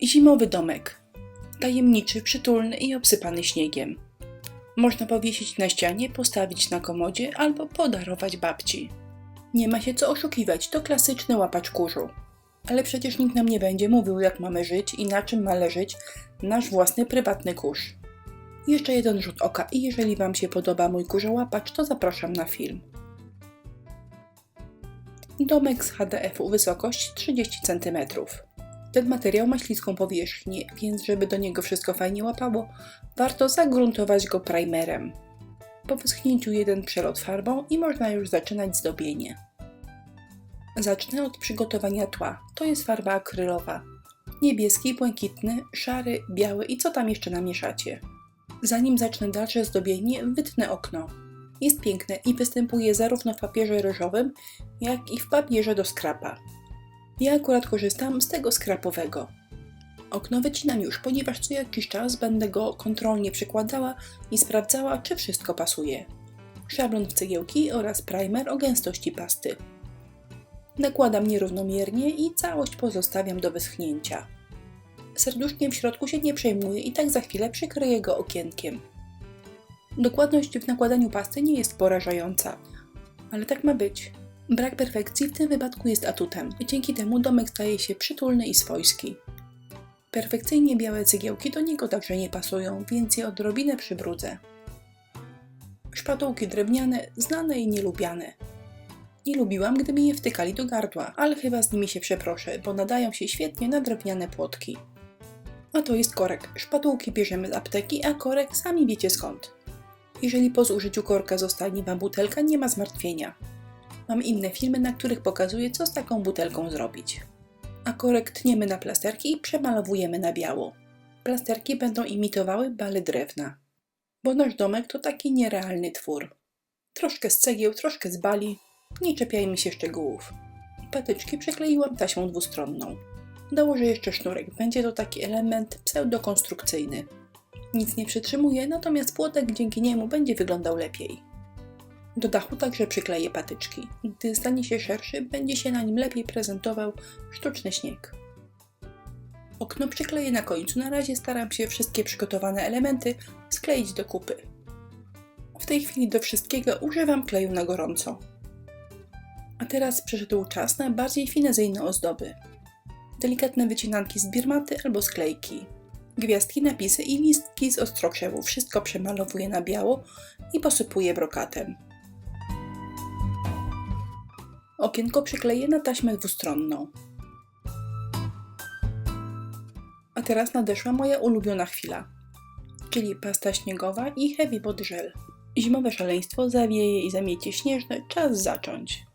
Zimowy domek. Tajemniczy, przytulny i obsypany śniegiem. Można powiesić na ścianie, postawić na komodzie albo podarować babci. Nie ma się co oszukiwać, to klasyczny łapacz kurzu. Ale przecież nikt nam nie będzie mówił, jak mamy żyć i na czym ma leżeć nasz własny prywatny kurz. Jeszcze jeden rzut oka i jeżeli Wam się podoba mój kurzołapacz, to zapraszam na film. Domek z HDF-u, wysokość 30 cm. Ten materiał ma śliską powierzchnię, więc żeby do niego wszystko fajnie łapało, warto zagruntować go primerem. Po wyschnięciu jeden przelot farbą i można już zaczynać zdobienie. Zacznę od przygotowania tła. To jest farba akrylowa. Niebieski, błękitny, szary, biały i co tam jeszcze namieszacie. Zanim zacznę dalsze zdobienie, wytnę okno. Jest piękne i występuje zarówno w papierze ryżowym, jak i w papierze do skrapa. Ja akurat korzystam z tego skrapowego. Okno wycinam już, ponieważ co jakiś czas będę go kontrolnie przekładała i sprawdzała, czy wszystko pasuje. Szablon w cegiełki oraz primer o gęstości pasty. Nakładam nierównomiernie i całość pozostawiam do wyschnięcia. Serduszkiem w środku się nie przejmuję i tak za chwilę przykryję go okienkiem. Dokładność w nakładaniu pasty nie jest porażająca, ale tak ma być. Brak perfekcji w tym wypadku jest atutem i dzięki temu domek staje się przytulny i swojski. Perfekcyjnie białe cegiełki do niego także nie pasują, więc je odrobinę przybrudzę. Szpatułki drewniane, znane i nielubiane. Nie lubiłam, gdy mi je wtykali do gardła, ale chyba z nimi się przeproszę, bo nadają się świetnie na drewniane płotki. A to jest korek. Szpatułki bierzemy z apteki, a korek sami wiecie skąd. Jeżeli po zużyciu korka zostanie Wam butelka, nie ma zmartwienia. Mam inne filmy, na których pokazuję, co z taką butelką zrobić. A korek tniemy na plasterki i przemalowujemy na biało. Plasterki będą imitowały bale drewna. Bo nasz domek to taki nierealny twór. Troszkę z cegieł, troszkę z bali. Nie czepiajmy się szczegółów. Patyczki przykleiłam taśmą dwustronną. Dołożę jeszcze sznurek, będzie to taki element pseudokonstrukcyjny. Nic nie przytrzymuje, natomiast płotek dzięki niemu będzie wyglądał lepiej. Do dachu także przykleję patyczki. Gdy stanie się szerszy, będzie się na nim lepiej prezentował sztuczny śnieg. Okno przykleję na końcu. Na razie staram się wszystkie przygotowane elementy skleić do kupy. W tej chwili do wszystkiego używam kleju na gorąco. A teraz przyszedł czas na bardziej finezyjne ozdoby. Delikatne wycinanki z birmaty albo sklejki. Gwiazdki, napisy i listki z ostrokrzewu. Wszystko przemalowuję na biało i posypuję brokatem. Okienko przykleję na taśmę dwustronną. A teraz nadeszła moja ulubiona chwila, czyli pasta śniegowa i heavy body gel. Zimowe szaleństwo zawieje i zamiecie śnieżne, czas zacząć.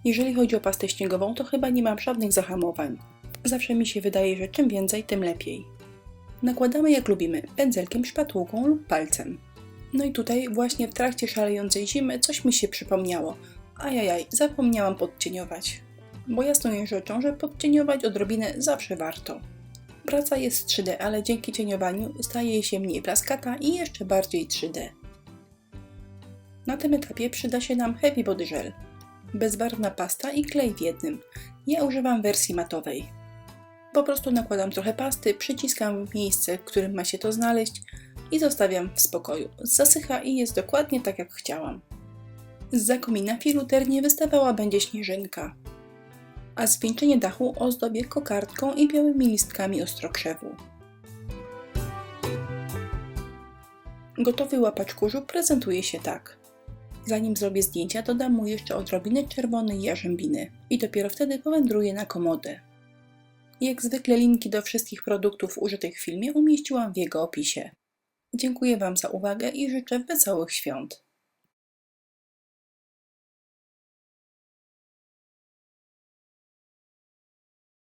Jeżeli chodzi o pastę śniegową, to chyba nie mam żadnych zahamowań. Zawsze mi się wydaje, że czym więcej, tym lepiej. Nakładamy jak lubimy, pędzelkiem, szpatułką lub palcem. No i tutaj właśnie w trakcie szalejącej zimy coś mi się przypomniało. Ajajaj, zapomniałam podcieniować. Bo jasną jest rzeczą, że podcieniować odrobinę zawsze warto. Praca jest 3D, ale dzięki cieniowaniu staje się mniej plaskata i jeszcze bardziej 3D. Na tym etapie przyda się nam heavy body gel. Bezbarwna pasta i klej w jednym. Ja używam wersji matowej. Po prostu nakładam trochę pasty, przyciskam w miejsce, w którym ma się to znaleźć i zostawiam w spokoju. Zasycha i jest dokładnie tak, jak chciałam. Zza komina filuternie wystawała będzie śnieżynka, a zwieńczenie dachu ozdobię kokardką i białymi listkami ostrokrzewu. Gotowy łapacz kurzu prezentuje się tak. Zanim zrobię zdjęcia, dodam mu jeszcze odrobinę czerwonej jarzębiny i dopiero wtedy powędruję na komodę. Jak zwykle linki do wszystkich produktów użytych w filmie umieściłam w jego opisie. Dziękuję Wam za uwagę i życzę wesołych świąt.